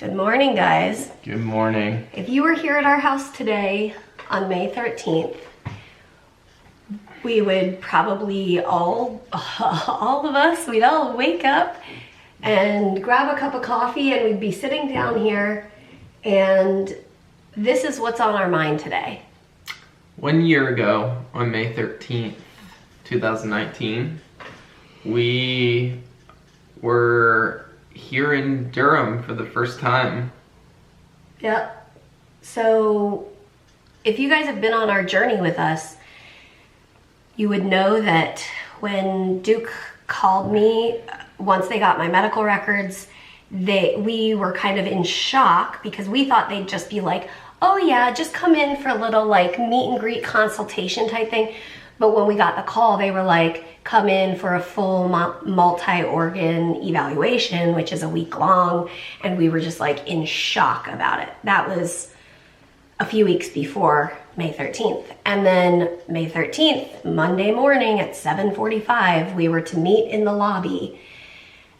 Good morning, guys. Good morning. If you were here at our house today on May 13th, we would probably all of us, we'd all wake up and grab a cup of coffee and we'd be sitting down here, and this is what's on our mind today. 1 year ago, on May 13th, 2019, we were here in Durham for the first time. Yep. So if you guys have been on our journey with us, you would know that when Duke called me, once they got my medical records, we were kind of in shock because we thought they'd just be like, oh yeah, just come in for a little like meet and greet consultation type thing. But when we got the call, they were like, come in for a full multi-organ evaluation, which is a week long. And we were just like in shock about it. That was a few weeks before May 13th. And then May 13th, Monday morning at 7:45, we were to meet in the lobby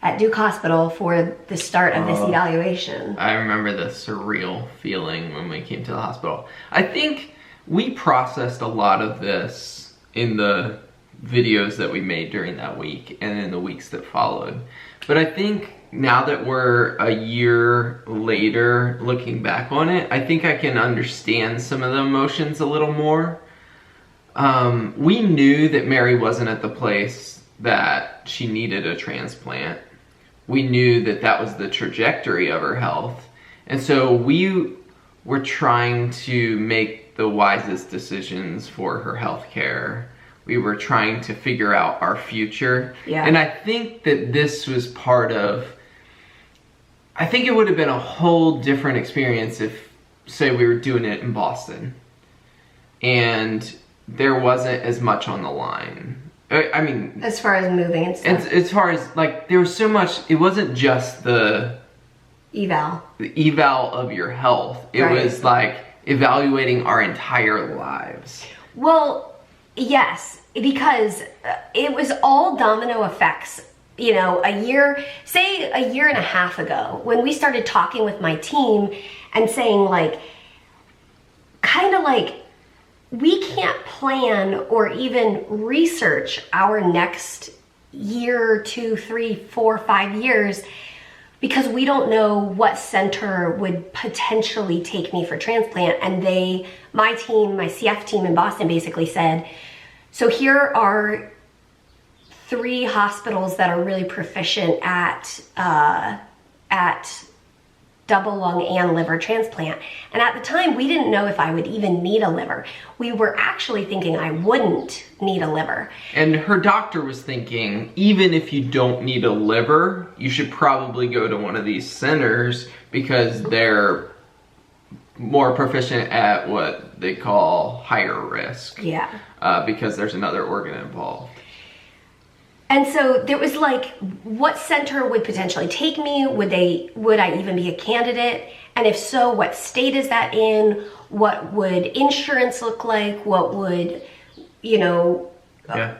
at Duke Hospital for the start of this evaluation. I remember the surreal feeling when we came to the hospital. I think we processed a lot of this in the videos that we made during that week and in the weeks that followed. But I think now that we're a year later looking back on it, I think I can understand some of the emotions a little more. We knew that Mary wasn't at the place that she needed a transplant. We knew that that was the trajectory of her health. And so we were trying to make the wisest decisions for her health care. We were trying to figure out our future. Yeah. And I think that this was part of, I think it would have been a whole different experience if, say, we were doing it in Boston and there wasn't as much on the line. I mean, as far as moving and stuff. as far as like, there was so much, it wasn't just the eval of your health. It was like evaluating our entire lives. Well, yes, because it was all domino effects. You know, say a year and a half ago, when we started talking with my team and saying like, kind of like, we can't plan or even research our next year, 2, 3, 4, 5 years because we don't know what center would potentially take me for transplant. And my team, my CF team in Boston basically said, so here are 3 hospitals that are really proficient at double lung and liver transplant. And at the time, we didn't know if I would even need a liver. We were actually thinking I wouldn't need a liver. And her doctor was thinking, even if you don't need a liver, you should probably go to one of these centers because they're more proficient at what they call higher risk. Yeah. Because there's another organ involved. And so there was like, what center would potentially take me? Would I even be a candidate? And if so, what state is that in? What would insurance look like? What would,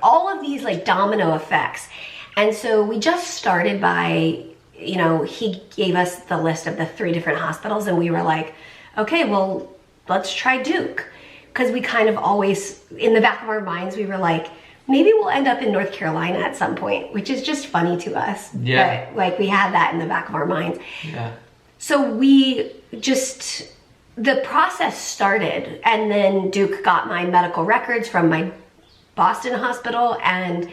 all of these like domino effects. And so we just started by, he gave us the list of the 3 different hospitals and we were like, okay, well, let's try Duke. Because we kind of always, in the back of our minds, we were like, maybe we'll end up in North Carolina at some point, which is just funny to us. Yeah. But, like, we had that in the back of our minds. Yeah. So the process started, and then Duke got my medical records from my Boston hospital. And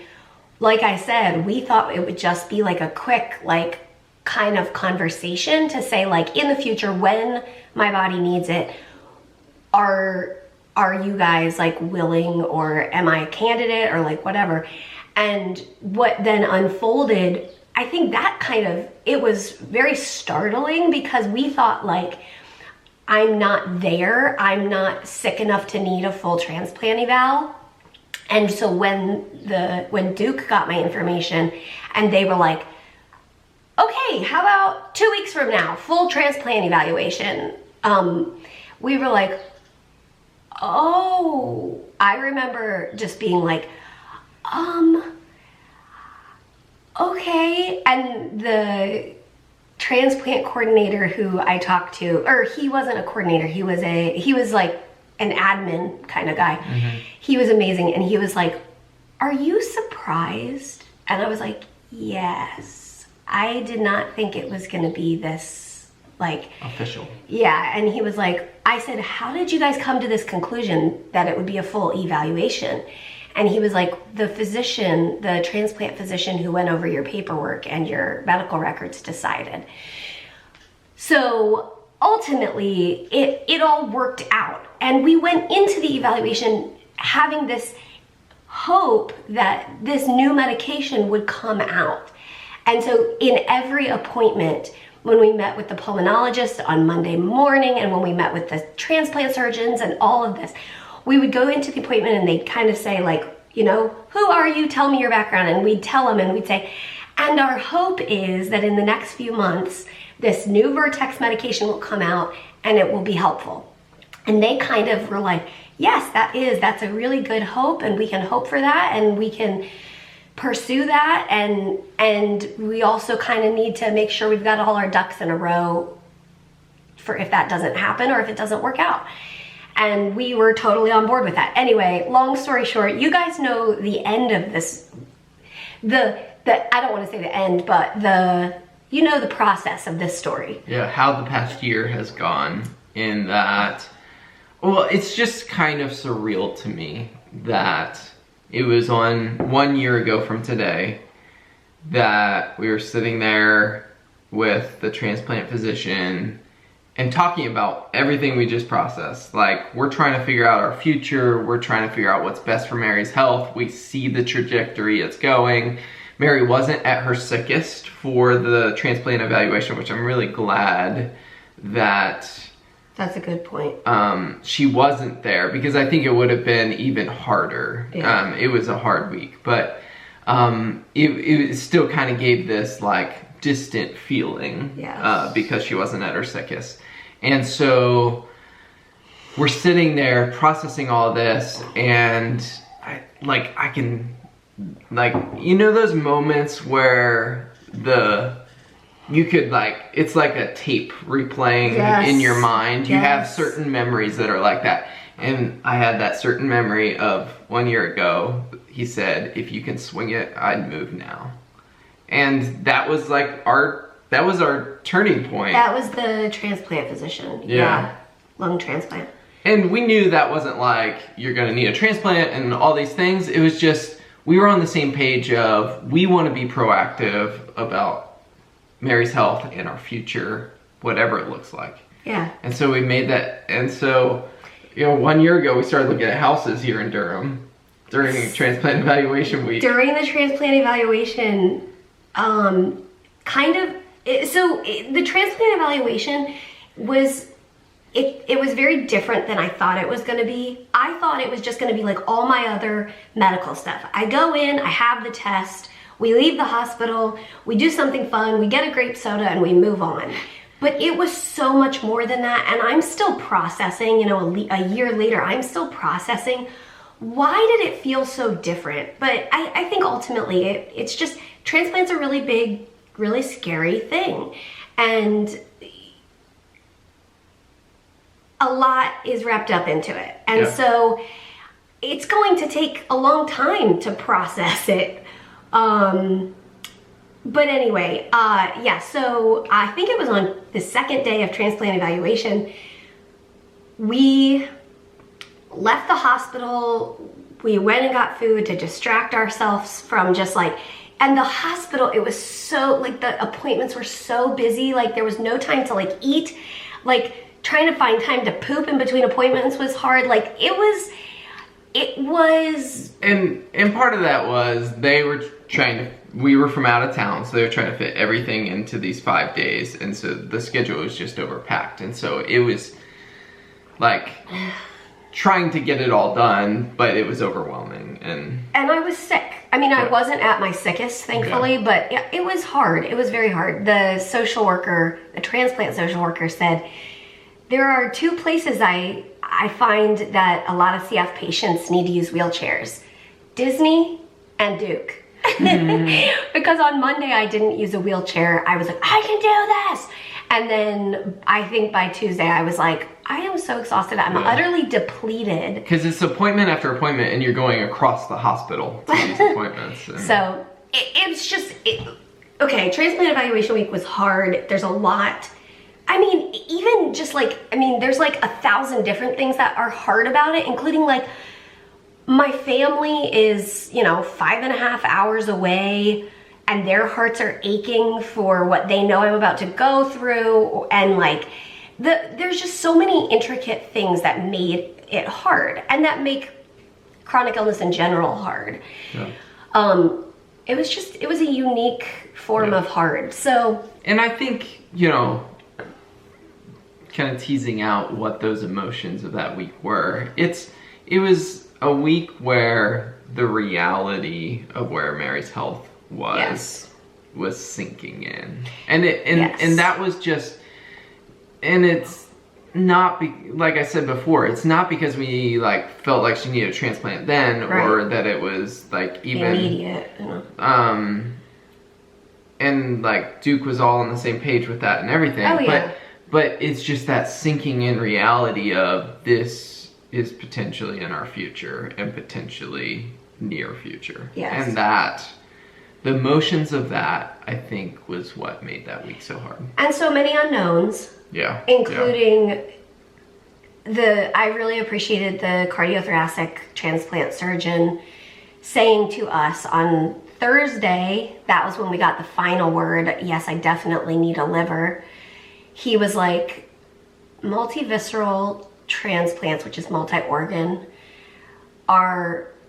like I said, we thought it would just be like a quick, like, kind of conversation to say, like, in the future, when my body needs it, are you guys like willing, or am I a candidate, or like whatever. And what then unfolded, I think that it was very startling because we thought like, I'm not there, I'm not sick enough to need a full transplant eval. And so when Duke got my information and they were like, okay, how about 2 weeks from now, full transplant evaluation? We were like, oh, I remember just being like, okay. And the transplant coordinator who I talked to, or he wasn't a coordinator, he was like an admin kind of guy. He was amazing, and he was like, "Are you surprised?" And I was like, "Yes. I did not think it was gonna be this, like..." Official. Yeah, and he was like, I said, "How did you guys come to this conclusion that it would be a full evaluation?" And he was like, "The physician, the transplant physician who went over your paperwork and your medical records decided." So ultimately, it all worked out. And we went into the evaluation having this hope that this new medication would come out. And so in every appointment, when we met with the pulmonologist on Monday morning, and when we met with the transplant surgeons and all of this, we would go into the appointment and they'd kind of say, like, you know, "Who are you? Tell me your background." And we'd tell them, and we'd say, "And our hope is that in the next few months, this new Vertex medication will come out and it will be helpful." And they kind of were like, "Yes, that's a really good hope, and we can hope for that, and we can pursue that, and we also kind of need to make sure we've got all our ducks in a row for if that doesn't happen or if it doesn't work out." And we were totally on board with that. Anyway, long story short, you guys know the end of this, I don't want to say the end, but you know the process of this story. Yeah, how the past year has gone in that, well, it's just kind of surreal to me that it was on 1 year ago from today that we were sitting there with the transplant physician and talking about everything we just processed. Like, we're trying to figure out our future. We're trying to figure out what's best for Mary's health. We see the trajectory it's going. Mary wasn't at her sickest for the transplant evaluation, which I'm really glad that... That's a good point. She wasn't there, because I think it would have been even harder. Yeah. It was a hard week, but it still kind of gave this like distant feeling. Yes. Because she wasn't at her sickest. And so we're sitting there processing all this, and I can, like, you know those moments where you could, like, it's like a tape replaying in your mind. You have certain memories that are like that. And I had that certain memory of 1 year ago. He said, "If you can swing it, I'd move now." And that was like our turning point. That was the transplant physician. Yeah. Lung transplant. And we knew that wasn't like, you're gonna need a transplant and all these things. It was just, we were on the same page of, we want to be proactive about Mary's health and our future, whatever it looks like. Yeah. And so we made that, and so, you know, 1 year ago we started looking at houses here in Durham during transplant evaluation week. During the transplant evaluation, the transplant evaluation was, it was very different than I thought it was going to be. I thought it was just going to be like all my other medical stuff. I go in, I have the test, we leave the hospital, we do something fun, we get a grape soda, and we move on. But it was so much more than that, and I'm still processing, you know, a year later, I'm still processing. Why did it feel so different? But I think ultimately it's just, transplant's a really big, really scary thing. And a lot is wrapped up into it. And so it's going to take a long time to process it. But anyway, so I think it was on the second day of transplant evaluation, we left the hospital, we went and got food to distract ourselves from just like, and the hospital, it was so, like, the appointments were so busy, like there was no time to like eat, like trying to find time to poop in between appointments was hard. Like it was, and part of that was they were we were from out of town, so they were trying to fit everything into these 5 days, and so the schedule was just overpacked, and so it was like trying to get it all done, but it was overwhelming. And I was sick. I mean, I wasn't at my sickest, thankfully, but it was hard. It was very hard. The social worker, the transplant social worker said, there are two places I find that a lot of CF patients need to use wheelchairs: Disney and Duke. Because on Monday I didn't use a wheelchair. I was like, I can do this. And then I think by Tuesday I was like, I am so exhausted. I'm utterly depleted. Because it's appointment after appointment and you're going across the hospital to these appointments. And... So it's just, okay, transplant evaluation week was hard. There's a lot. I mean, even just like, I mean, there's like 1,000 different things that are hard about it, including like, my family is, you know, 5.5 hours away, and their hearts are aching for what they know I'm about to go through. And like, there's just so many intricate things that made it hard, and that make chronic illness in general hard. Yeah. It was a unique form of hard. So, and I think, you know, kind of teasing out what those emotions of that week were, it was a week where the reality of where Mary's health was sinking in, and that was just, and it's not like I said before, it's not because we like felt like she needed a transplant then, or that it was like even immediate, and like Duke was all on the same page with that and everything. But it's just that sinking in reality of this is potentially in our future and potentially near future. Yes. And that, the emotions of that, I think, was what made that week so hard. And so many unknowns. Yeah. Including I really appreciated the cardiothoracic transplant surgeon saying to us on Thursday, that was when we got the final word, yes, I definitely need a liver. He was like, multivisceral transplants, which is multi-organ,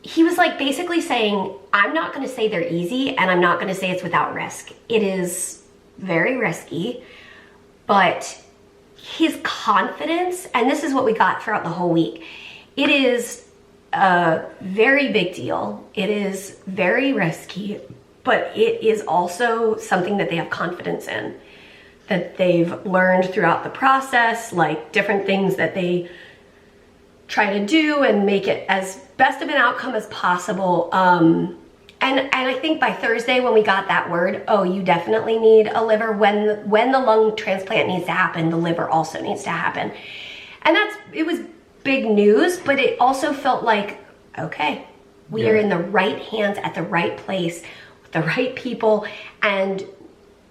he was like basically saying, I'm not going to say they're easy, and I'm not going to say it's without risk. It is very risky, but his confidence, and this is what we got throughout the whole week, it is a very big deal. It is very risky, but it is also something that they have confidence in, that they've learned throughout the process, like different things that they try to do and make it as best of an outcome as possible. And I think by Thursday when we got that word, oh, you definitely need a liver, when the lung transplant needs to happen, the liver also needs to happen. And it was big news, but it also felt like, okay, we are in the right hands at the right place with the right people, and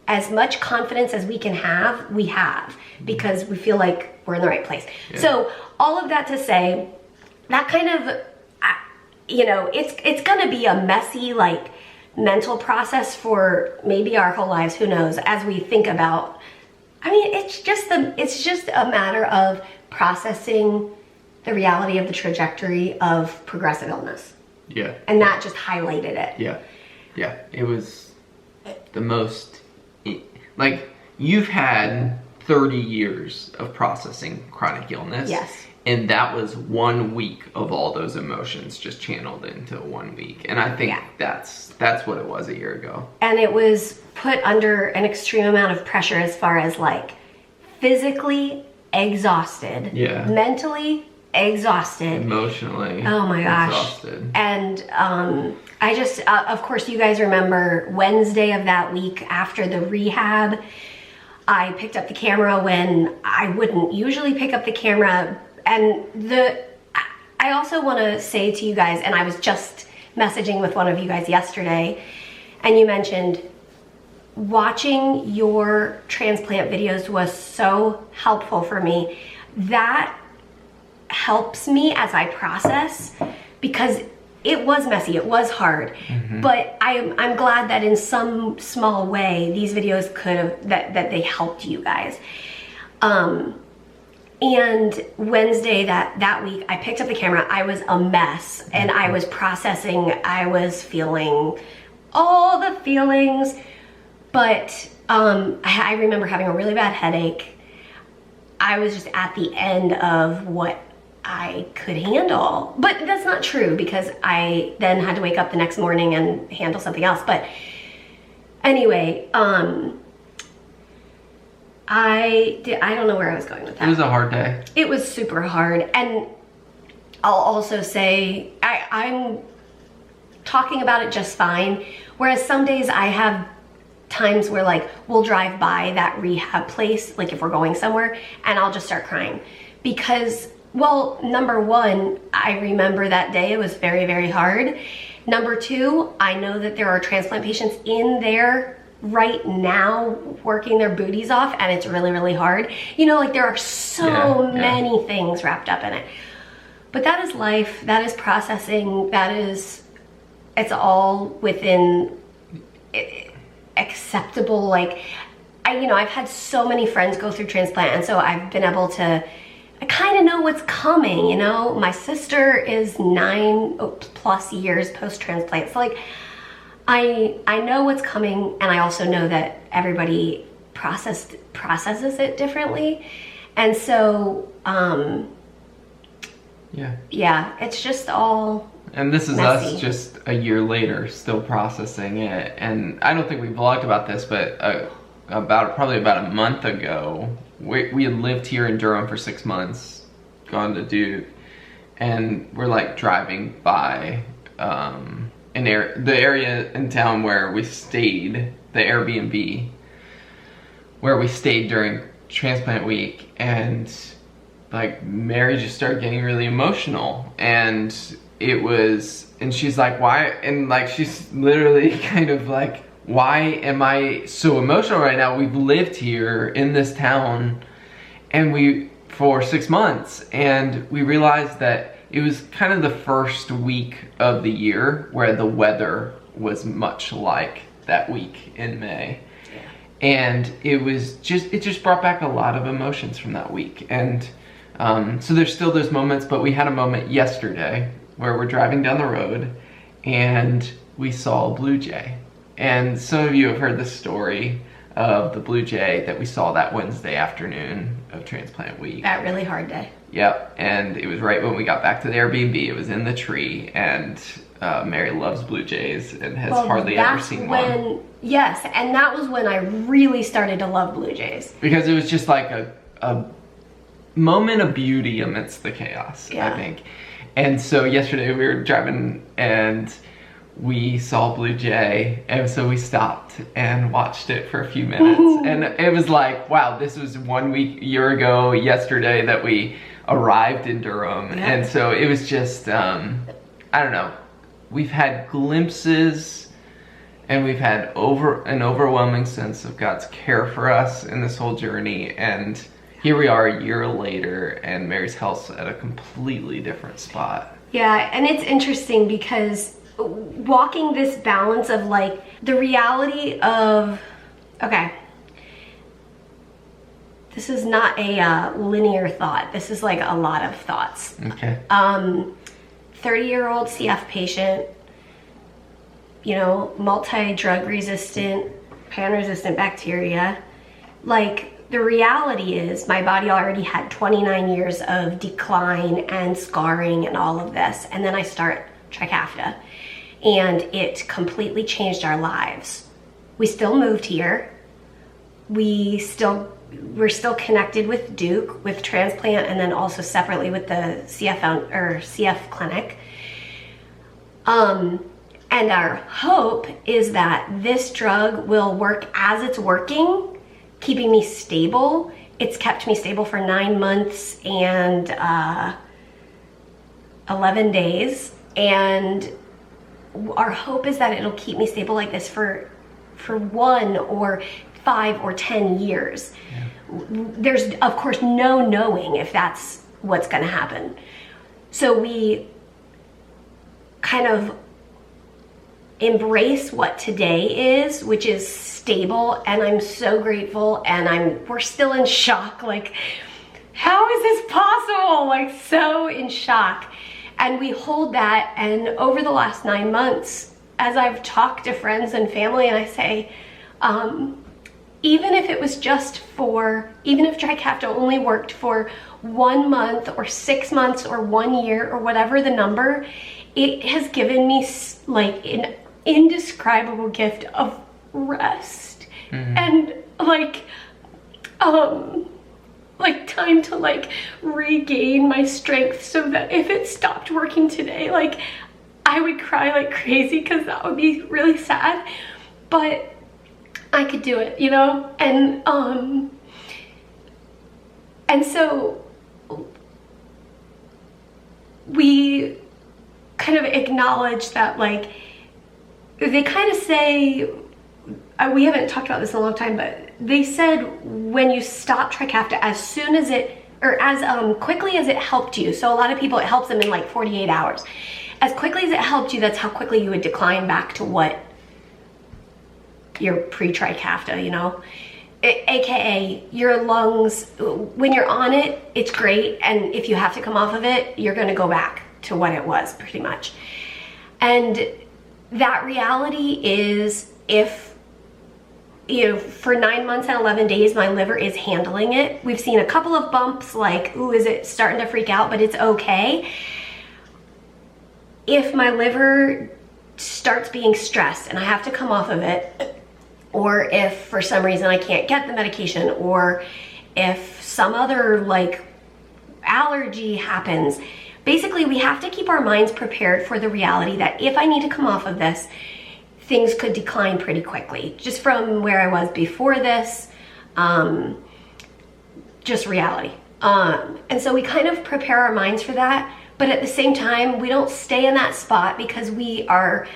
as much confidence as we can have, we have, because we feel like we're in the right place. Yeah. So all of that to say, that kind of, you know, it's gonna be a messy, like, mental process for maybe our whole lives, who knows, as we think about, I mean, it's just a matter of processing the reality of the trajectory of progressive illness. Yeah. And that just highlighted it. Yeah. Yeah. It was the most, like, you've had 30 years of processing chronic illness. Yes. And that was 1 week of all those emotions just channeled into 1 week. And I think that's what it was a year ago. And it was put under an extreme amount of pressure as far as like physically exhausted. Yeah. Mentally exhausted. Emotionally. Oh my gosh. Exhausted. And I just, of course, you guys remember Wednesday of that week after the rehab, I picked up the camera when I wouldn't usually pick up the camera. And I also want to say to you guys, and I was just messaging with one of you guys yesterday, and you mentioned watching your transplant videos was so helpful for me. That helps me as I process, because it was messy, it was hard, but I'm glad that in some small way these videos could have, that they helped you guys. And Wednesday that week, I picked up the camera. I was a mess, and I was processing. I was feeling all the feelings, but I remember having a really bad headache. I was just at the end of what I could handle. But that's not true, because I then had to wake up the next morning and handle something else. But anyway, I don't know where I was going with that. It was a hard day. It was super hard. And I'll also say, I'm talking about it just fine. Whereas some days I have times where like we'll drive by that rehab place, like if we're going somewhere, and I'll just start crying because, well, number one, I remember that day, it was very, very hard. Number two, I know that there are transplant patients in there right now working their booties off, and it's really, really hard. You know, like there are so many things wrapped up in it. But that is life, that is processing, it's all within acceptable. Like, I've had so many friends go through transplant, and so I've been able to, I kind of know what's coming, you know? My sister is 9+ years post-transplant, so like, I know what's coming, and I also know that everybody processes it differently. And so, yeah, it's just all And this is messy. us just a year later, still processing it. And I don't think we vlogged about this, but probably about a month ago, we had lived here in Durham for 6 months, gone to Duke, and we're like driving by the area in town where we stayed, the Airbnb, where we stayed during transplant week, and like Mary just started getting really emotional, and she's like, why? And like she's literally kind of like, why am I so emotional right now? We've lived here in this town for 6 months, and we realized that it was kind of the first week of the year where the weather was much like that week in May. Yeah. And it just brought back a lot of emotions from that week. And so there's still those moments, but we had a moment yesterday where we're driving down the road and we saw a blue jay. And some of you have heard the story of the blue jay that we saw that Wednesday afternoon of transplant week. That really hard day. Yep, and it was right when we got back to the Airbnb. It was in the tree, and Mary loves blue jays and has hardly ever seen one. Yes, and that was when I really started to love blue jays. Because it was just like a moment of beauty amidst the chaos, I think. And so yesterday we were driving and we saw blue jay, and so we stopped and watched it for a few minutes. Ooh. And it was like, wow, this was 1 year ago yesterday that we arrived in Durham. Yeah. And so it was just, I don't know, we've had glimpses and we've had an overwhelming sense of God's care for us in this whole journey. And here we are a year later, and Mary's health's at a completely different spot. Yeah, and it's interesting because walking this balance of like the reality of, okay, this is not a linear thought. This is like a lot of thoughts. Okay. 30-year-old CF patient, you know, multi-drug resistant, pan-resistant bacteria. Like, the reality is my body already had 29 years of decline and scarring and all of this. And then I start Trikafta, and it completely changed our lives. We still moved here. We're still connected with Duke, with Transplant, and then also separately with the CF clinic. And our hope is that this drug will work as it's working, keeping me stable. It's kept me stable for 9 months and 11 days. And our hope is that it'll keep me stable like this for 1 or 5 or 10 years. Yeah. There's, of course, no knowing if that's what's going to happen. So we kind of embrace what today is, which is stable, and I'm so grateful, and we're still in shock, like, how is this possible? Like, so in shock. And we hold that, and over the last 9 months, as I've talked to friends and family, and I say, even if it was even if Trikafta only worked for 1 month or 6 months or 1 year or whatever the number, it has given me like an indescribable gift of rest. Mm-hmm. And like time to like regain my strength, so that if it stopped working today, like I would cry like crazy because that would be really sad, but I could do it, you know? And so we kind of acknowledge that, like, they kind of say, we haven't talked about this in a long time, but they said when you stop Trikafta, as soon as it, or as quickly as it helped you, so a lot of people, it helps them in like 48 hours. As quickly as it helped you, that's how quickly you would decline back to what your pre-Trikafta, you know? AKA your lungs, when you're on it, it's great, and if you have to come off of it, you're gonna go back to what it was, pretty much. And that reality is, if, you know, for 9 months and 11 days, my liver is handling it. We've seen a couple of bumps, like, ooh, is it starting to freak out, but it's okay. If my liver starts being stressed and I have to come off of it, or if for some reason I can't get the medication, or if some other like allergy happens, basically we have to keep our minds prepared for the reality that if I need to come off of this, things could decline pretty quickly. Just from where I was before this, just reality. And so we kind of prepare our minds for that, but at the same time, we don't stay in that spot because we are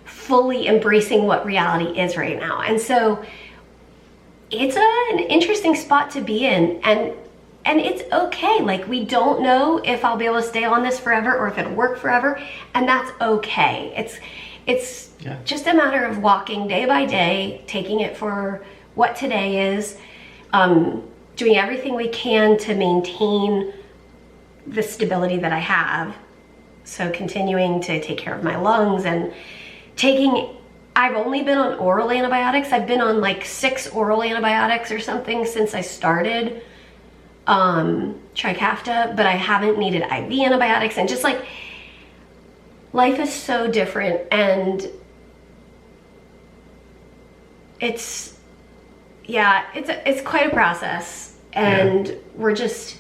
fully embracing what reality is right now. And so it's an interesting spot to be in, and it's okay. Like, we don't know if I'll be able to stay on this forever or if it'll work forever, and that's okay. It's just a matter of walking day by day, taking it for what today is, doing everything we can to maintain the stability that I have. So continuing to take care of my lungs and I've only been on oral antibiotics. I've been on like 6 oral antibiotics or something since I started Trikafta, but I haven't needed IV antibiotics, and just like, life is so different, and it's quite a process, and we're just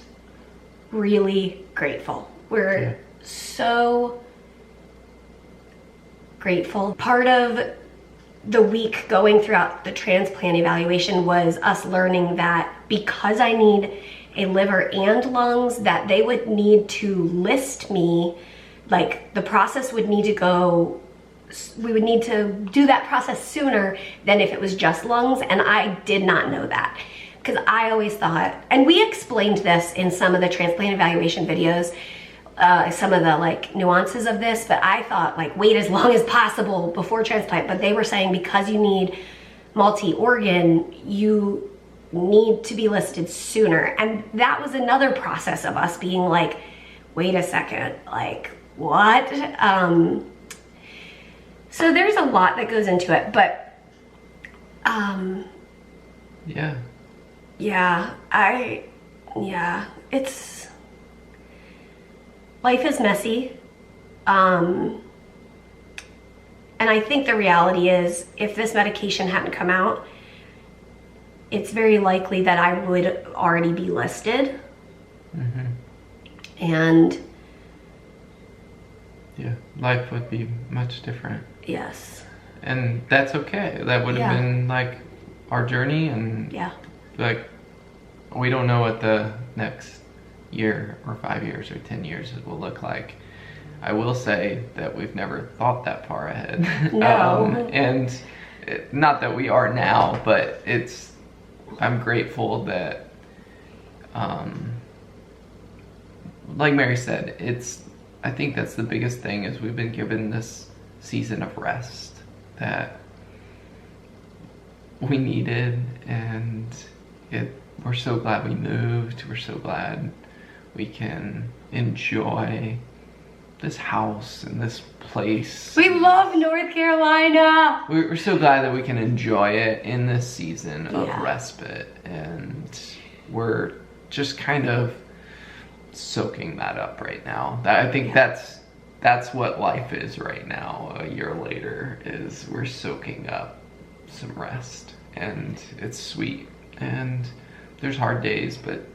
really grateful. We're so grateful. Part of the week going throughout the transplant evaluation was us learning that because I need a liver and lungs, that they would need to list me, like the process would need to go, we would need to do that process sooner than if it was just lungs, and I did not know that. Because I always thought, and we explained this in some of the transplant evaluation videos, some of the like nuances of this, but I thought like wait as long as possible before transplant, but they were saying because you need multi-organ, you need to be listed sooner. And that was another process of us being like, wait a second, like what? So there's a lot that goes into it, but it's, life is messy. And I think the reality is, if this medication hadn't come out, it's very likely that I would already be listed. And life would be much different. Yes. And that's okay. That would have been like our journey, and like, we don't know what the next year or 5 years or 10 years it will look like. I will say that we've never thought that far ahead. No. And not that we are now, but I'm grateful that, like Mary said, I think that's the biggest thing, is we've been given this season of rest that we needed, and we're so glad we moved. We're so glad we can enjoy this house and this place. We love North Carolina. We're so glad that we can enjoy it in this season of respite, and we're just kind of soaking that up right now. I think that's what life is right now. A year later, is we're soaking up some rest, and it's sweet, and there's hard days, but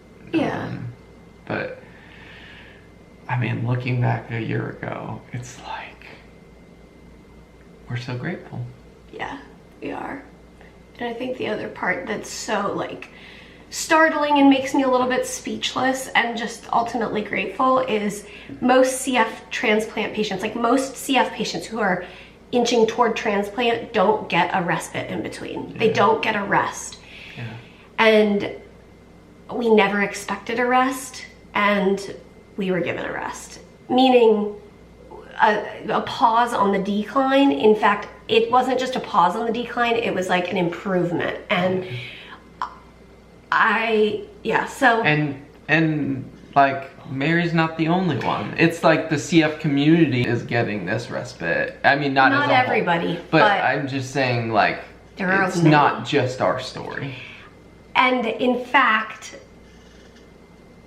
but I mean, looking back a year ago, it's like we're so grateful. Yeah, we are. And I think the other part that's so like startling and makes me a little bit speechless and just ultimately grateful is most CF transplant patients, like most CF patients who are inching toward transplant, don't get a respite in between. Yeah. They don't get a rest. Yeah. And we never expected a rest, and we were given a rest, meaning a pause on the decline. In fact, it wasn't just a pause on the decline, it was like an improvement. And and like Mary's not the only one. It's like the CF community is getting this respite. I mean, not as everybody, but I'm just saying, like, it's not just our story. And in fact,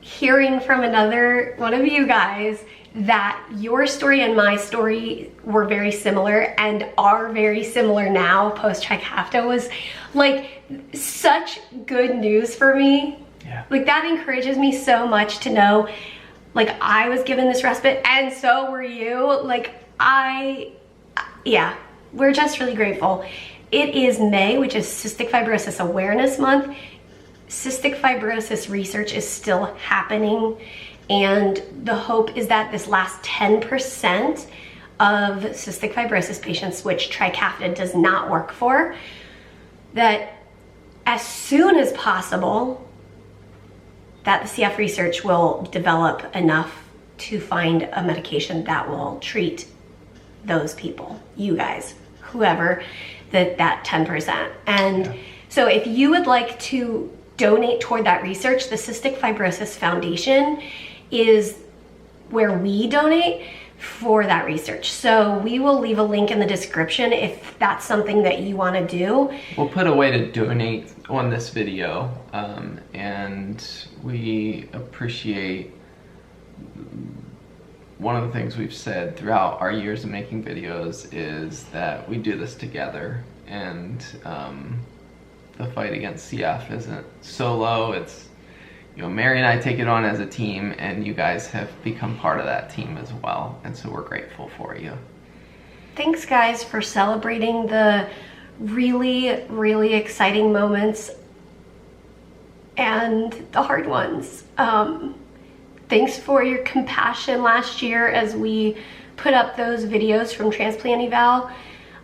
hearing from another one of you guys that your story and my story were very similar and are very similar now post Trikafta was like such good news for me. Yeah. Like that encourages me so much to know like I was given this respite and so were you. Like we're just really grateful. It is May, which is Cystic Fibrosis Awareness Month. Cystic fibrosis research is still happening, and the hope is that this last 10% of cystic fibrosis patients, which Trikafta does not work for, that as soon as possible, that the CF research will develop enough to find a medication that will treat those people, you guys, whoever, that 10%. And so if you would like to donate toward that research, the Cystic Fibrosis Foundation is where we donate for that research. So we will leave a link in the description if that's something that you want to do. We'll put a way to donate on this video, and we appreciate one of the things we've said throughout our years of making videos is that we do this together, and the fight against CF isn't solo. It's, you know, Mary and I take it on as a team, and you guys have become part of that team as well, and so we're grateful for you. Thanks guys for celebrating the really, really exciting moments and the hard ones. Thanks for your compassion last year as we put up those videos from Transplant Eval.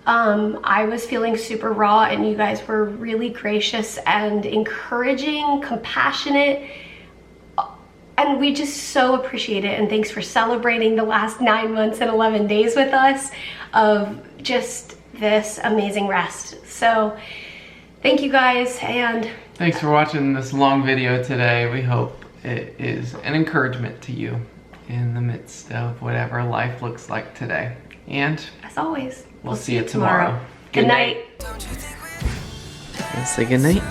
I was feeling super raw, and you guys were really gracious and encouraging, compassionate, and we just so appreciate it. And thanks for celebrating the last 9 months and 11 days with us of just this amazing rest. So thank you guys, and thanks for watching this long video today. We hope it is an encouragement to you in the midst of whatever life looks like today. And as always, we'll see you tomorrow. Good night. Say good night.